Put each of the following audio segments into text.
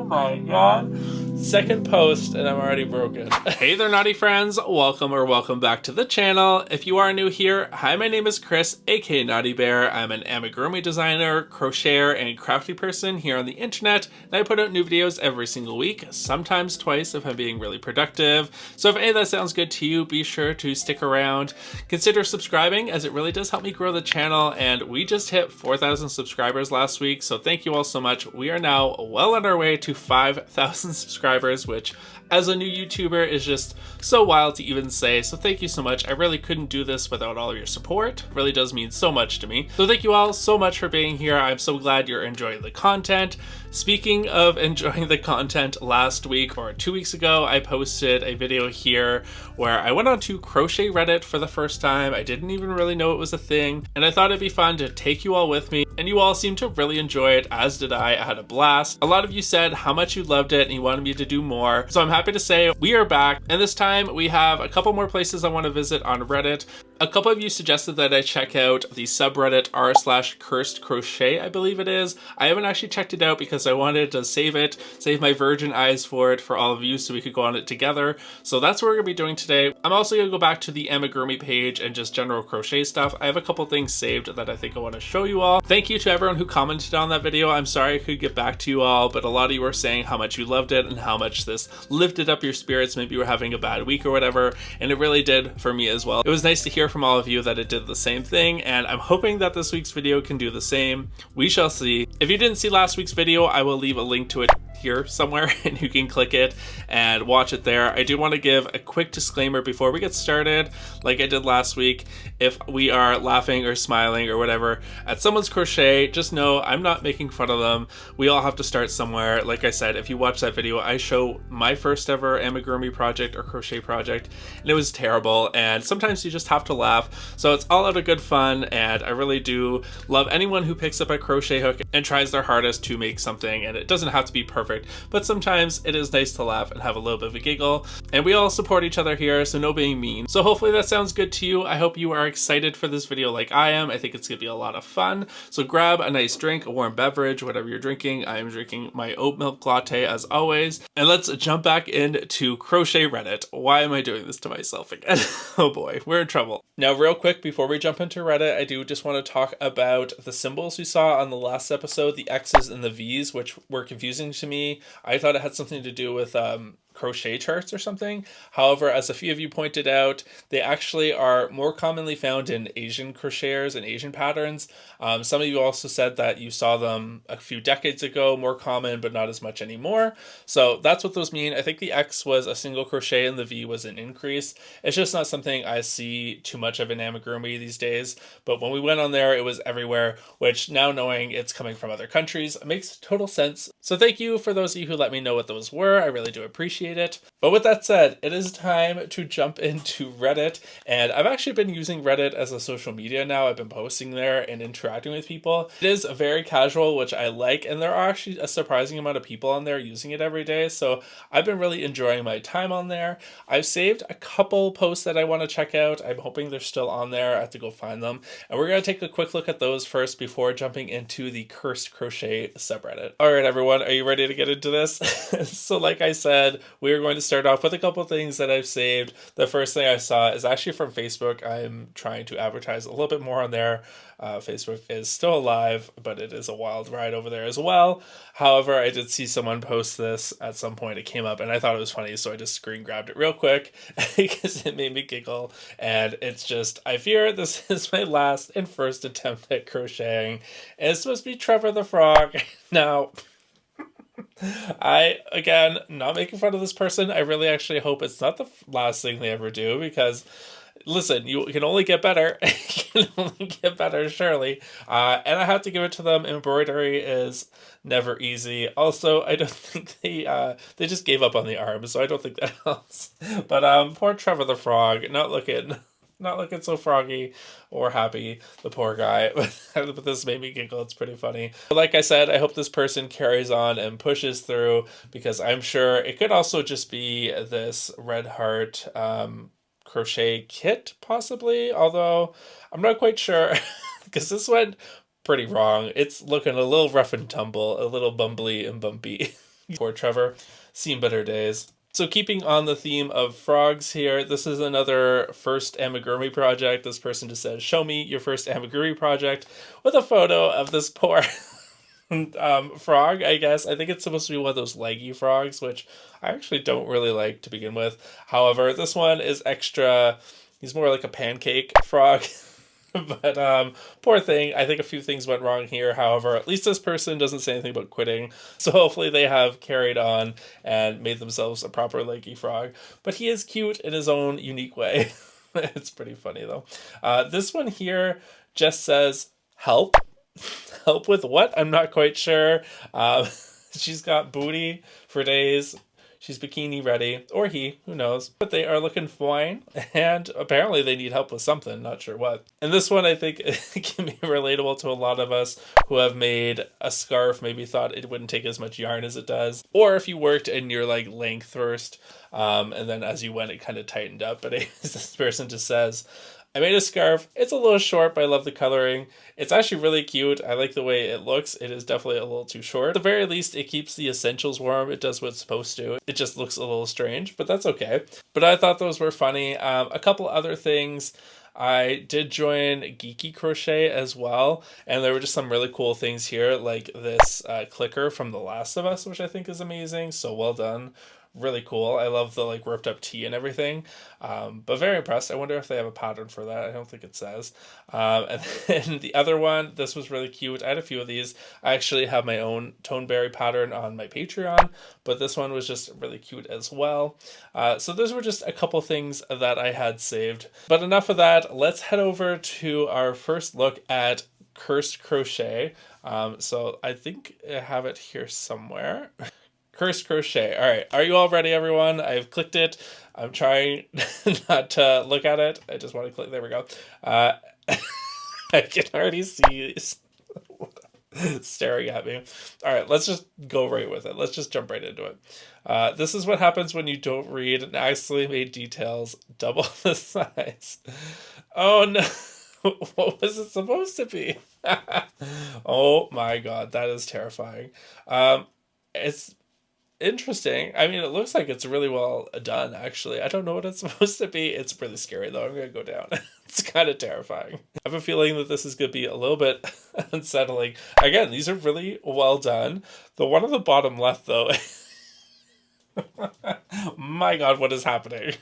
Oh my god. Second post and I'm already broken. Hey there, Knotty friends. Welcome back to the channel. If you are new here, hi, my name is Chris, aka Knotty Bear. I'm an amigurumi designer, crocheter, and crafty person here on the internet, and I put out new videos every single week, sometimes twice if I'm being really productive. So if any of that sounds good to you, be sure to stick around. Consider subscribing, as it really does help me grow the channel, and we just hit 4,000 subscribers last week, so thank you all so much. We are now well on our way to 5,000 subscribers, which as a new YouTuber is just so wild to even say, so thank you so much. I really couldn't do this without all of your support. It really does mean so much to me. So thank you all so much for being here. I'm so glad you're enjoying the content. Speaking of enjoying the content, last week or 2 weeks ago, I posted a video here where I went on to crochet Reddit for the first time. I didn't even really know it was a thing, and I thought it'd be fun to take you all with me, and you all seemed to really enjoy it, as did I. I had a blast. A lot of you said how much you loved it and you wanted me to do more, so I'm happy to say we are back, and this time we have a couple more places I want to visit on Reddit. A couple of you suggested that I check out the subreddit r/cursed crochet, I believe it is. I haven't actually checked it out because I wanted to save my virgin eyes for it for all of you so we could go on it together. So that's what we're gonna be doing today. I'm also gonna go back to the amigurumi page and just general crochet stuff. I have a couple things saved that I think I want to show you all. Thank you to everyone who commented on that video. I'm sorry I could get back to you all, but a lot of you were saying how much you loved it and how much this lifted up your spirits. Maybe you were having a bad week or whatever, and it really did for me as well. It was nice to hear from all of you that it did the same thing, and I'm hoping that this week's video can do the same. We shall see. If you didn't see last week's video, I will leave a link to it here somewhere and you can click it and watch it there. I do want to give a quick disclaimer before we get started, like I did last week. If we are laughing or smiling or whatever at someone's crochet, just know I'm not making fun of them. We all have to start somewhere. Like I said, if you watch that video, I show my first ever amigurumi project or crochet project, and it was terrible, and sometimes you just have to laugh. So it's all out of good fun, and I really do love anyone who picks up a crochet hook and tries their hardest to make something, and it doesn't have to be perfect, but sometimes it is nice to laugh and have a little bit of a giggle, and we all support each other here, so no being mean. So hopefully that sounds good to you. I hope you are excited for this video like I am. I think it's gonna be a lot of fun. So grab a nice drink, a warm beverage, whatever you're drinking. I am drinking my oat milk latte as always, and let's jump back into crochet Reddit. Why am I doing this to myself again? Oh boy, we're in trouble. Now real quick, before we jump into Reddit, I do just want to talk about the symbols we saw on the last episode, the X's and the V's, which were confusing to me. I thought it had something to do with crochet charts or something. However, as a few of you pointed out, they actually are more commonly found in Asian crocheters and Asian patterns. Some of you also said that you saw them a few decades ago, more common, but not as much anymore. So that's what those mean. I think the X was a single crochet and the V was an increase. It's just not something I see too much of in amigurumi these days. But when we went on there, it was everywhere, which now knowing it's coming from other countries makes total sense. So thank you for those of you who let me know what those were. I really do appreciate it. But with that said, it is time to jump into Reddit, and I've actually been using Reddit as a social media now. I've been posting there and interacting with people. It is very casual, which I like, and there are actually a surprising amount of people on there using it every day, so I've been really enjoying my time on there. I've saved a couple posts that I want to check out. I'm hoping they're still on there. I have to go find them, and we're going to take a quick look at those first before jumping into the Cursed Crochet subreddit. Alright everyone, are you ready to get into this? So like I said, we are going to start off with a couple things that I've saved. The first thing I saw is actually from Facebook. I'm trying to advertise a little bit more on there. Facebook is still alive, but it is a wild ride over there as well. However, I did see someone post this at some point. It came up and I thought it was funny, so I just screen grabbed it real quick because it made me giggle. And it's just, I fear this is my last and first attempt at crocheting. And it's supposed to be Trevor the Frog. Now, I, again, not making fun of this person. I really actually hope it's not the last thing they ever do, because listen, you can only get better. You can only get better, surely. And I have to give it to them. Embroidery is never easy. Also, I don't think they just gave up on the arms, so I don't think that helps. But poor Trevor the Frog, not looking so froggy or happy, the poor guy. But this made me giggle. It's pretty funny. Like I said, I hope this person carries on and pushes through, because I'm sure it could also just be this red heart crochet kit, possibly, although I'm not quite sure because this went pretty wrong. It's looking a little rough and tumble, a little bumbly and bumpy. Poor Trevor, seen better days. So keeping on the theme of frogs here, this is another first amigurumi project. This person just says, show me your first amigurumi project, with a photo of this poor frog, I guess. I think it's supposed to be one of those leggy frogs, which I actually don't really like to begin with. However, this one is extra, he's more like a pancake frog. But poor thing, I think a few things went wrong here. However, at least this person doesn't say anything about quitting, so hopefully they have carried on and made themselves a proper leggy frog. But he is cute in his own unique way. It's pretty funny though. This one here just says help. Help with what? I'm not quite sure. She's got booty for days. She's bikini ready, or he, who knows. But they are looking fine, and apparently they need help with something, not sure what. And this one, I think, can be relatable to a lot of us who have made a scarf, maybe thought it wouldn't take as much yarn as it does. Or if you worked in your like length first, and then as you went, it kind of tightened up. But this person just says, I made a scarf. It's a little short, but I love the coloring. It's actually really cute. I like the way it looks. It is definitely a little too short. At the very least, it keeps the essentials warm. It does what it's supposed to. It just looks a little strange, but that's okay. But I thought those were funny. A couple other things. I did join Geeky Crochet as well, and there were just some really cool things here, like this clicker from The Last of Us, which I think is amazing. So well done. Really cool. I love the like ripped up tee and everything, but very impressed. I wonder if they have a pattern for that. I don't think it says. And then the other one, this was really cute. I had a few of these. I actually have my own Toneberry pattern on my Patreon, but this one was just really cute as well. So those were just a couple things that I had saved. But enough of that. Let's head over to our first look at Cursed Crochet. So I think I have it here somewhere. Cursed Crochet. All right. Are you all ready, everyone? I've clicked it. I'm trying not to look at it. I just want to click. There we go. I can already see staring at me. All right. Let's just go right with it. Let's just jump right into it. This is what happens when you don't read and accidentally made details double the size. Oh, no. What was it supposed to be? Oh, my God. That is terrifying. It's interesting. I mean, it looks like it's really well done, actually. I don't know what it's supposed to be. It's really scary, though. I'm going to go down. It's kind of terrifying. I have a feeling that this is going to be a little bit unsettling. Again, these are really well done. The one on the bottom left, though. My God, what is happening?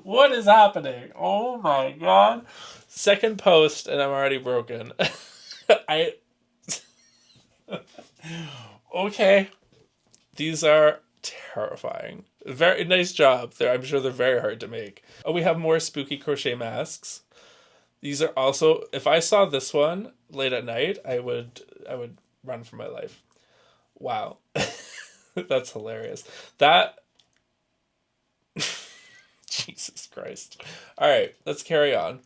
What is happening? Oh, my God. Second post, and I'm already broken. Okay. These are terrifying. Very nice job. I'm sure they're very hard to make. Oh, we have more spooky crochet masks. These are also, if I saw this one late at night, I would run for my life. Wow. That's hilarious. That Jesus Christ. All right, let's carry on.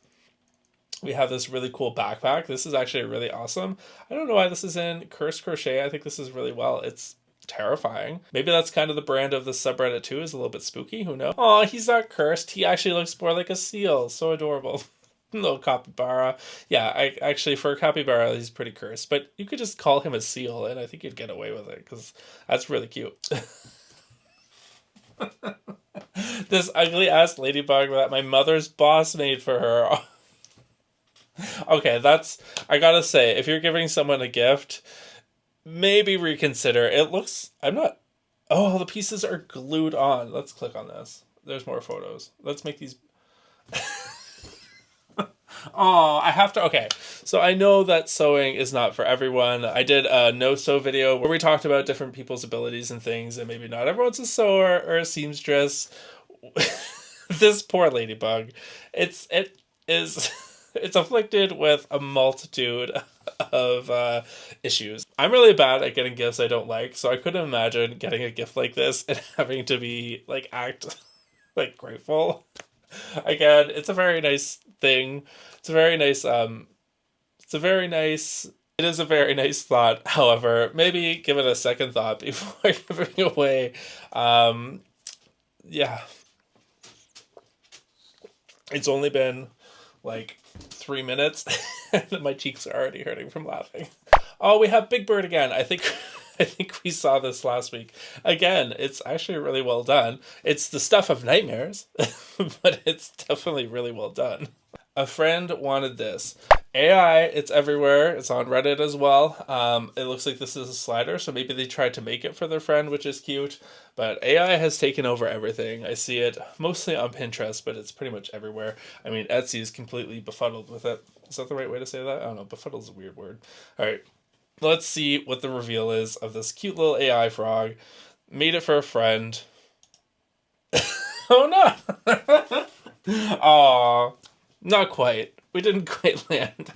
We have this really cool backpack. This is actually really awesome. I don't know why this is in Cursed Crochet. I think this is really well. It's terrifying. Maybe that's kind of the brand of the subreddit too, is a little bit spooky. Who knows? Oh, he's not cursed. He actually looks more like a seal. So adorable. Little capybara. Yeah, I actually, for a capybara, he's pretty cursed. But you could just call him a seal, and I think you'd get away with it, because that's really cute. This ugly ass ladybug that my mother's boss made for her. Okay, I gotta say, if you're giving someone a gift, maybe reconsider. It looks, oh, the pieces are glued on. Let's click on this. There's more photos. Let's make these. Oh, I have to, okay. So I know that sewing is not for everyone. I did a no-sew video where we talked about different people's abilities and things, and maybe not everyone's a sewer or a seamstress. This poor ladybug. It's afflicted with a multitude of issues. I'm really bad at getting gifts I don't like, so I couldn't imagine getting a gift like this and having to be like act like grateful. Again, it's a very nice thing. It is a very nice thought. However, maybe give it a second thought before giving it away. Yeah. It's only been like 3 minutes and my cheeks are already hurting from laughing. Oh, we have Big Bird again. I think I think we saw this last week. Again, it's actually really well done. It's the stuff of nightmares, but it's definitely really well done. A friend wanted this. AI, it's everywhere. It's on Reddit as well. It looks like this is a slider, so maybe they tried to make it for their friend, which is cute. But AI has taken over everything. I see it mostly on Pinterest, but it's pretty much everywhere. I mean, Etsy is completely befuddled with it. Is that the right way to say that? I don't know. Befuddled is a weird word. All right. Let's see what the reveal is of this cute little AI frog. Made it for a friend. Oh no! Aw. Not quite. We didn't quite land.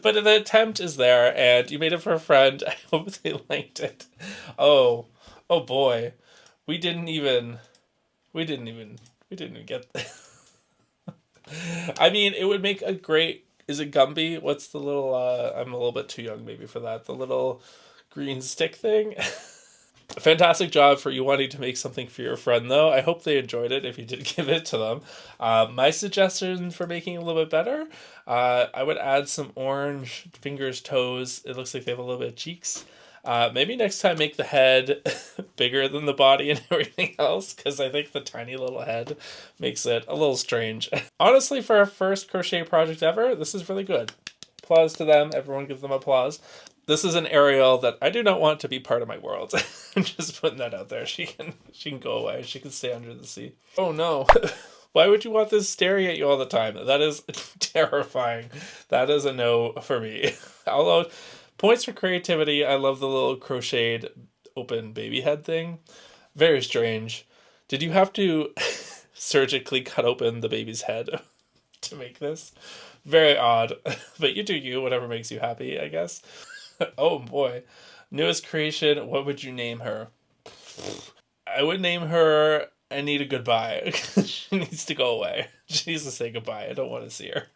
But the attempt is there, and you made it for a friend. I hope they liked it. Oh. Oh boy. We didn't even get I mean, it would make a great, is it Gumby? What's the little I'm a little bit too young maybe for that. The little green stick thing. Fantastic job for you wanting to make something for your friend, though. I hope they enjoyed it if you did give it to them. My suggestion for making it a little bit better, I would add some orange fingers, toes. It looks like they have a little bit of cheeks. Maybe next time make the head bigger than the body and everything else, because I think the tiny little head makes it a little strange. Honestly, for our first crochet project ever, this is really good. Applause to them. Everyone give them applause. This is an Ariel that I do not want to be part of my world. I'm just putting that out there. She can go away. She can stay under the sea. Oh no. Why would you want this staring at you all the time? That is terrifying. That is a no for me. Although, points for creativity. I love the little crocheted open baby head thing. Very strange. Did you have to surgically cut open the baby's head to make this? Very odd. But you do you, whatever makes you happy, I guess. Oh boy. Newest creation, what would you name her? I would name her I Need a Goodbye. She needs to go away. She needs to say goodbye. I don't want to see her.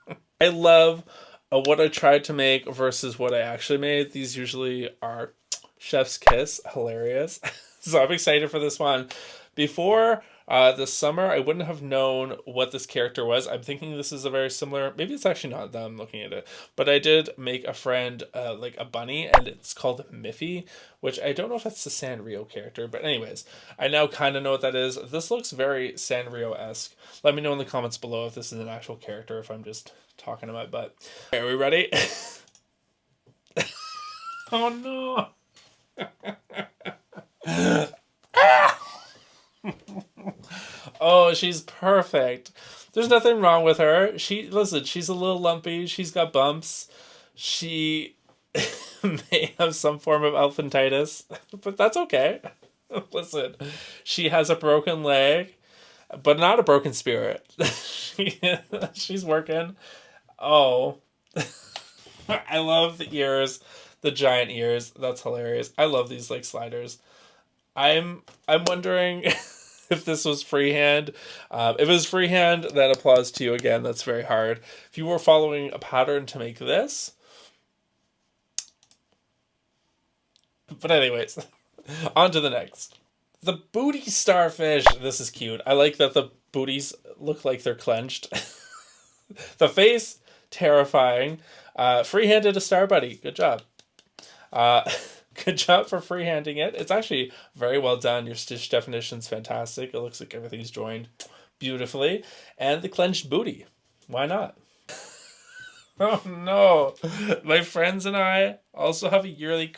I love what I tried to make versus what I actually made. These usually are chef's kiss. Hilarious. So I'm excited for this one. Before this summer, I wouldn't have known what this character was. I'm thinking this is a very similar, maybe it's actually not them looking at it, but I did make a friend like a bunny, and it's called Miffy, which I don't know if that's the Sanrio character, but anyways, I now kind of know what that is. This looks very Sanrio-esque. Let me know in the comments below if this is an actual character, if I'm just talking to my butt. Are we ready? Oh no! Oh, she's perfect. There's nothing wrong with her. Listen, she's a little lumpy. She's got bumps. She may have some form of elephantitis, but that's okay. Listen, she has a broken leg, but not a broken spirit. She's working. Oh, I love the ears, the giant ears. That's hilarious. I love these like sliders. I'm wondering if this was freehand. If it was freehand, then applause to you again. That's very hard. If you were following a pattern to make this. But anyways, on to the next. The booty starfish. This is cute. I like that the booties look like they're clenched. The face, terrifying. Freehanded a star buddy. Good job. Good job for freehanding it. It's actually very well done. Your stitch definition's fantastic. It looks like everything's joined beautifully. And the clenched booty. Why not? Oh no. My friends and I also have a yearly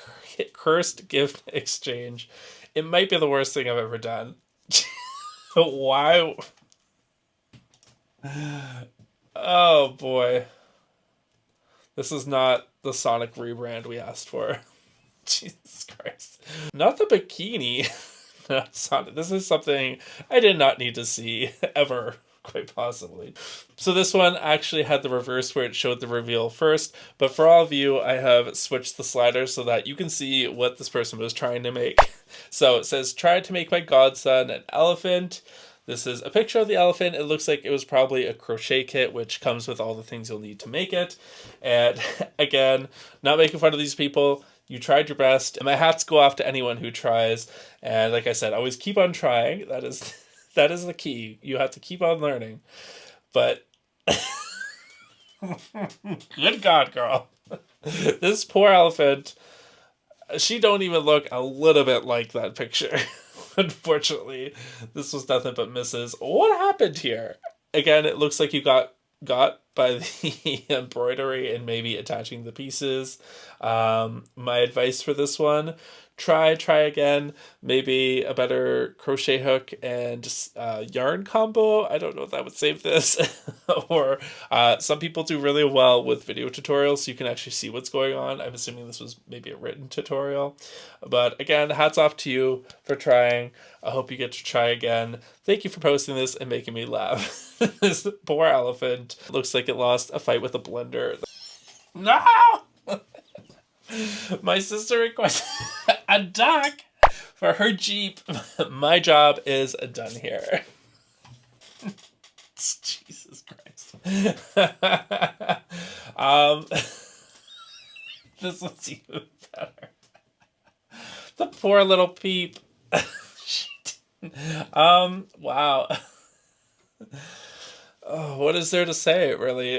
cursed gift exchange. It might be the worst thing I've ever done. Why? Oh boy. This is not the Sonic rebrand we asked for. Jesus Christ. Not the bikini. Not Sonic. This is something I did not need to see ever, quite possibly. So this one actually had the reverse where it showed the reveal first, but for all of you, I have switched the slider so that you can see what this person was trying to make. So it says, tried to make my godson an elephant. This is a picture of the elephant. It looks like it was probably a crochet kit, which comes with all the things you'll need to make it. And again, not making fun of these people. You tried your best. And my hats go off to anyone who tries. And like I said, always keep on trying. That is the key. You have to keep on learning. But good God, girl. This poor elephant She don't even look a little bit like that picture. Unfortunately, this was nothing but misses. What happened here? Again, it looks like you got by the embroidery and maybe attaching the pieces. My advice for this one, try again. Maybe a better crochet hook and yarn combo. I don't know if that would save this. Or some people do really well with video tutorials, so you can actually see what's going on. I'm assuming this was maybe a written tutorial. But again, hats off to you for trying. I hope you get to try again. Thank you for posting this and making me laugh. This poor elephant looks like it lost a fight with a blender. No! My sister requested a duck for her Jeep. My job is done here. Jesus Christ. This was even better. The poor little peep. Wow. Oh, what is there to say, really?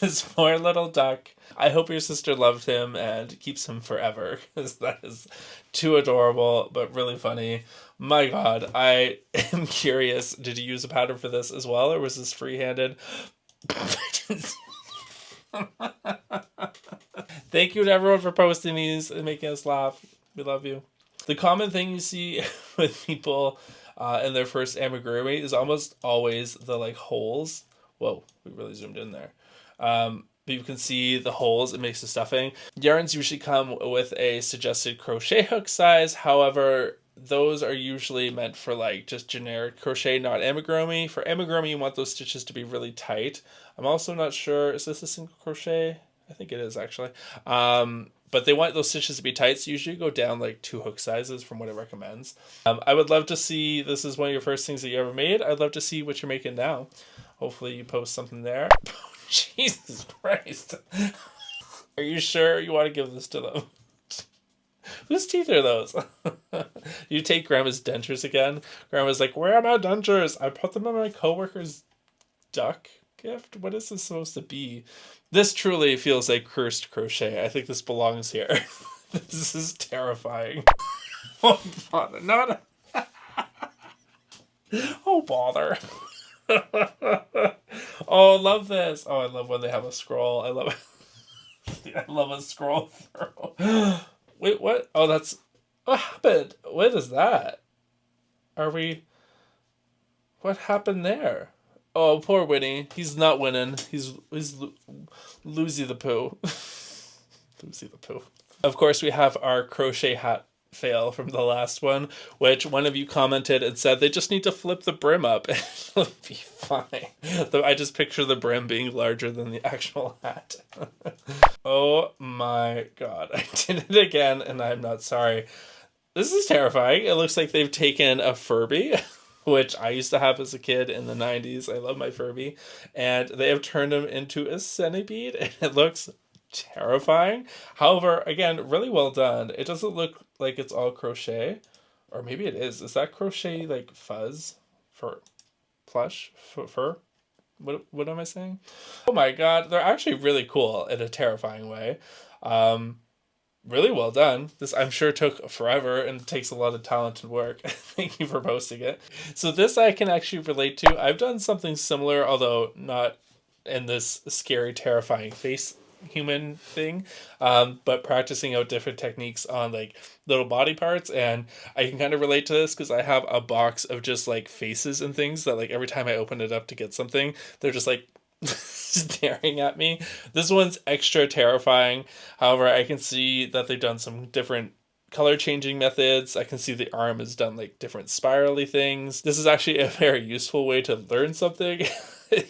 This poor little duck. I hope your sister loved him and keeps him forever, because that is too adorable, but really funny. My God, I am curious. Did you use a pattern for this as well, or was this free-handed? Thank you to everyone for posting these and making us laugh. We love you. The common thing you see with people in their first amigurumi is almost always the like holes. Whoa, we really zoomed in there. But you can see the holes it makes the stuffing. Yarns usually come with a suggested crochet hook size. However, those are usually meant for like just generic crochet, not amigurumi. For amigurumi, you want those stitches to be really tight. I'm also not sure, is this a single crochet? I think it is actually. But they want those stitches to be tight, so usually go down like 2 hook sizes from what it recommends. I would love to see, this is one of your first things that you ever made. I'd love to see what you're making now. Hopefully you post something there. Jesus Christ. Are you sure you want to give this to them? Whose teeth are those? You take Grandma's dentures again? Grandma's like, where are my dentures? I put them in my coworker's duck gift? What is this supposed to be? This truly feels like cursed crochet. I think this belongs here. This is terrifying. Oh, bother. Not oh, bother. Oh, I love this. Oh, I love when they have a scroll. I love a scroll through. Wait, what? Oh, that's... What happened? What is that? Are we... What happened there? Oh, poor Winnie. He's not winning. He's Lucy the Pooh. Lucy the Pooh. Of course, we have our crochet hat fail from the last one, which one of you commented and said they just need to flip the brim up and it'll be fine. Though I just picture the brim being larger than the actual hat. Oh my God. I did it again and I'm not sorry. This is terrifying. It looks like they've taken a Furby, which I used to have as a kid in the 90s. I love my Furby. And they have turned him into a centipede and it looks terrifying. However, again, really well done. It doesn't look like it's all crochet, or maybe it is. Is that crochet like fuzz for plush fur? What am I saying? Oh my God, they're actually really cool in a terrifying way. Really well done. This I'm sure took forever and takes a lot of talented work. Thank you for posting it. So this I can actually relate to. I've done something similar, although not in this scary, terrifying face human thing, but practicing out different techniques on like little body parts. And I can kind of relate to this because I have a box of just like faces and things that like every time I open it up to get something, they're just like staring at me. This one's extra terrifying. However, I can see that they've done some different color changing methods. I can see the arm has done like different spirally things. This is actually a very useful way to learn something.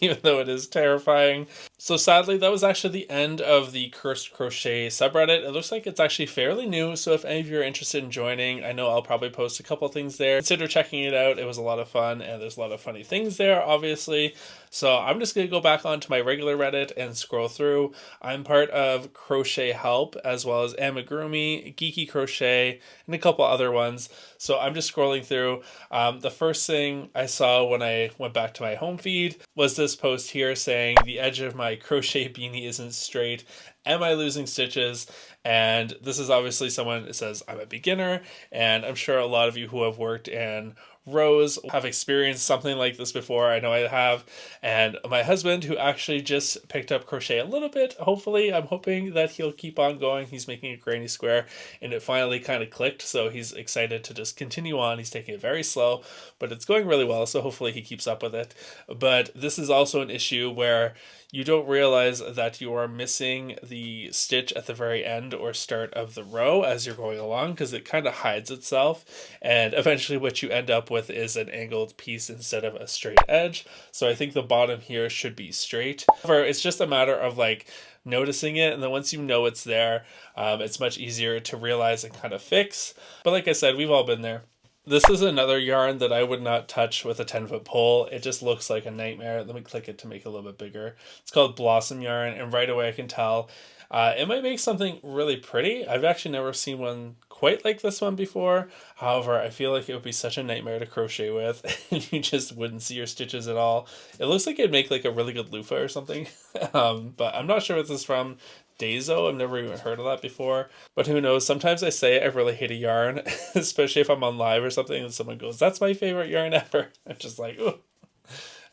Even though it is terrifying. So sadly, that was actually the end of the Cursed Crochet subreddit. It looks like it's actually fairly new, so if any of you are interested in joining, I know I'll probably post a couple things there. Consider checking it out. It was a lot of fun, and there's a lot of funny things there, obviously. So I'm just going to go back onto my regular Reddit and scroll through. I'm part of Crochet Help, as well as Amigurumi, Geeky Crochet, and a couple other ones. So I'm just scrolling through. The first thing I saw when I went back to my home feed was this post here saying the edge of my crochet beanie isn't straight, Am I losing stitches? And this is obviously someone that says I'm a beginner, and I'm sure a lot of you who have worked in rows have experienced something like this before. I know I have. And my husband, who actually just picked up crochet a little bit, hopefully, I'm hoping that he'll keep on going. He's making a granny square, and it finally kind of clicked, so he's excited to just continue on. He's taking it very slow, but it's going really well, so hopefully he keeps up with it. But this is also an issue where you don't realize that you are missing the stitch at the very end or start of the row as you're going along, because it kind of hides itself, and eventually what you end up with is an angled piece instead of a straight edge. So I think the bottom here should be straight. However, it's just a matter of like noticing it, and then once you know it's there, it's much easier to realize and kind of fix. But like I said, we've all been there. This is another yarn that I would not touch with a 10-foot pole. It just looks like a nightmare. Let me click it to make it a little bit bigger. It's called Blossom yarn, and right away I can tell it might make something really pretty. I've actually never seen one quite like this one before. However, I feel like it would be such a nightmare to crochet with, and you just wouldn't see your stitches at all. It looks like it'd make like a really good loofah or something, but I'm not sure what this is from. Dazo, I've never even heard of that before, but who knows. Sometimes I say I really hate a yarn, especially if I'm on live or something and someone goes, that's my favorite yarn ever. I'm just like, ooh,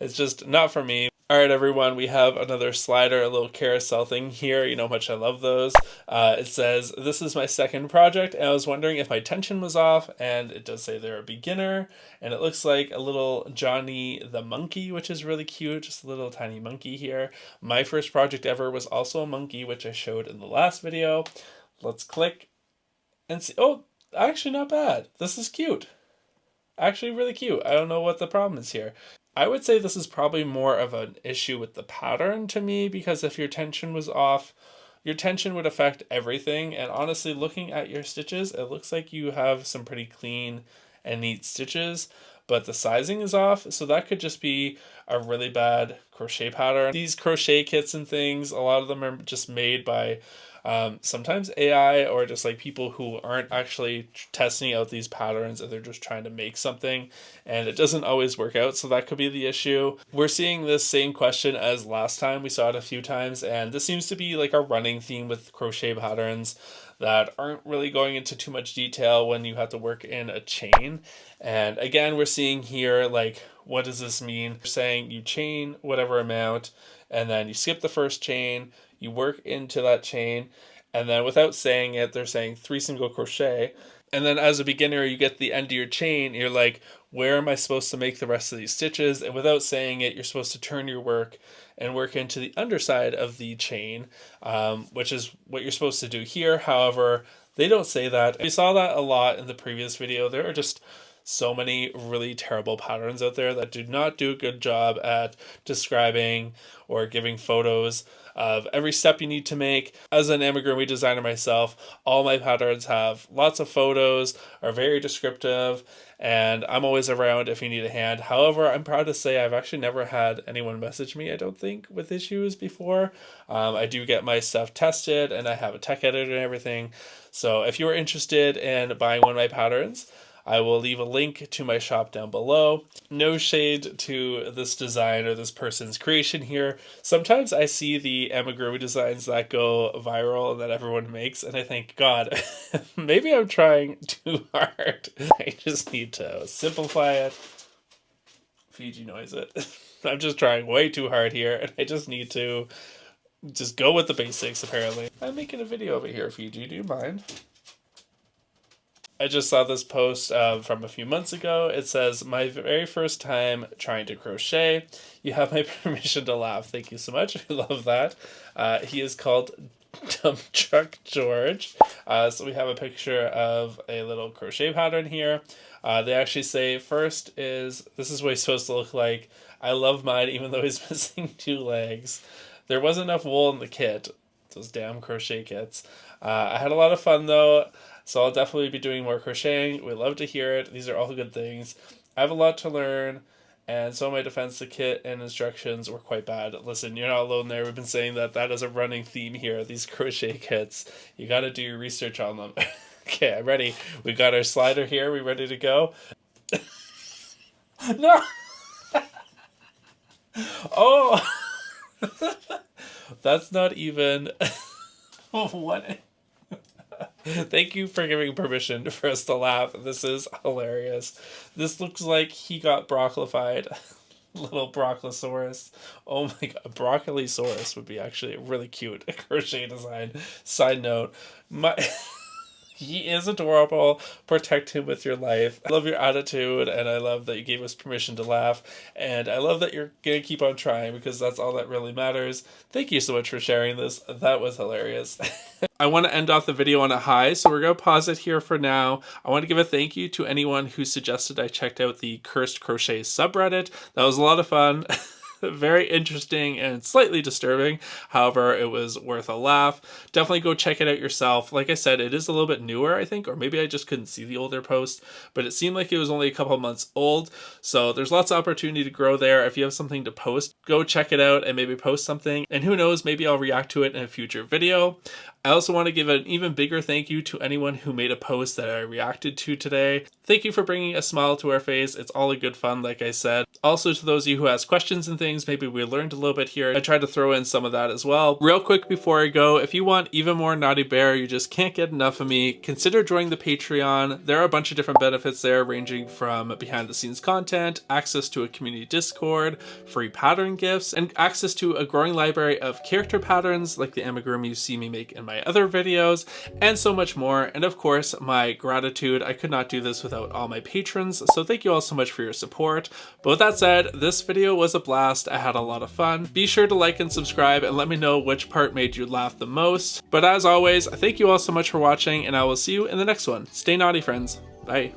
it's just not for me. All right, everyone, we have another slider, a little carousel thing here. You know how much I love those. It says, this is my second project, and I was wondering if my tension was off, and it does say they're a beginner, and it looks like a little Johnny the monkey, which is really cute, just a little tiny monkey here. My first project ever was also a monkey, which I showed in the last video. Let's click and see. Oh, actually not bad. This is cute. Actually really cute. I don't know what the problem is here. I would say this is probably more of an issue with the pattern to me, because if your tension was off, your tension would affect everything. And honestly, looking at your stitches, it looks like you have some pretty clean and neat stitches, but the sizing is off. So that could just be a really bad crochet pattern. These crochet kits and things, a lot of them are just made by sometimes AI, or just like people who aren't actually testing out these patterns, and they're just trying to make something, and it doesn't always work out. So that could be the issue. We're seeing this same question as last time. We saw it a few times, and this seems to be like a running theme with crochet patterns that aren't really going into too much detail when you have to work in a chain. And again, we're seeing here, like, what does this mean? We're saying you chain whatever amount, and then you skip the first chain, you work into that chain, and then without saying it, they're saying 3 single crochet. And then as a beginner, you get the end of your chain, you're like, where am I supposed to make the rest of these stitches? And without saying it, you're supposed to turn your work and work into the underside of the chain, which is what you're supposed to do here. However, they don't say that. We saw that a lot in the previous video. There are just so many really terrible patterns out there that do not do a good job at describing or giving photos of every step you need to make. As an amigurumi designer myself, all my patterns have lots of photos, are very descriptive, and I'm always around if you need a hand. However, I'm proud to say I've actually never had anyone message me, I don't think, with issues before. I do get my stuff tested, and I have a tech editor and everything. So if you are interested in buying one of my patterns, I will leave a link to my shop down below. No shade to this design or this person's creation here. Sometimes I see the amigurumi designs that go viral and that everyone makes, and I think, God, maybe I'm trying too hard. I just need to simplify it. Fiji noise it. I'm just trying way too hard here, and I just need to just go with the basics, apparently. I'm making a video over here, Fiji. Do you mind? I just saw this post from a few months ago. It says, my very first time trying to crochet. You have my permission to laugh. Thank you so much. I love that. He is called Dump Truck George. So we have a picture of a little crochet pattern here. They actually say, first is, this is what he's supposed to look like. I love mine even though he's missing 2 legs. There wasn't enough wool in the kit. Those damn crochet kits. I had a lot of fun though. So I'll definitely be doing more crocheting. We love to hear it. These are all good things. I have a lot to learn, and so in my defense, the kit and instructions were quite bad. Listen, you're not alone there. We've been saying that is a running theme here. These crochet kits, you got to do your research on them. Okay, I'm ready. We got our slider here. We ready to go? No! Oh! That's not even... What? Thank you for giving permission for us to laugh. This is hilarious. This looks like he got broccolified. Little Brachiosaurus. Oh my god, Broccolisaurus would be actually a really cute crochet design. Side note, he is adorable. Protect him with your life. I love your attitude, and I love that you gave us permission to laugh. And I love that you're going to keep on trying, because that's all that really matters. Thank you so much for sharing this. That was hilarious. I want to end off the video on a high, so we're going to pause it here for now. I want to give a thank you to anyone who suggested I checked out the Cursed Crochet subreddit. That was a lot of fun. Very interesting and slightly disturbing. However, it was worth a laugh. Definitely go check it out yourself. Like I said, it is a little bit newer, I think, or maybe I just couldn't see the older post, but it seemed like it was only a couple months old. So there's lots of opportunity to grow there. If you have something to post, go check it out and maybe post something. And who knows, maybe I'll react to it in a future video. I also want to give an even bigger thank you to anyone who made a post that I reacted to today. Thank you for bringing a smile to our face. It's all a good fun, like I said. Also, to those of you who asked questions and things, maybe we learned a little bit here. I tried to throw in some of that as well. Real quick before I go, if you want even more Knotty Bear, you just can't get enough of me, consider joining the Patreon. There are a bunch of different benefits there, ranging from behind the scenes content, access to a community Discord, free pattern gifts, and access to a growing library of character patterns like the amigurumi you see me make in my other videos, and so much more. And of course, my gratitude. I could not do this without all my patrons, so thank you all so much for your support. But with that said, this video was a blast. I had a lot of fun. Be sure to like and subscribe and let me know which part made you laugh the most. But as always, thank you all so much for watching, and I will see you in the next one. Stay naughty, friends. Bye.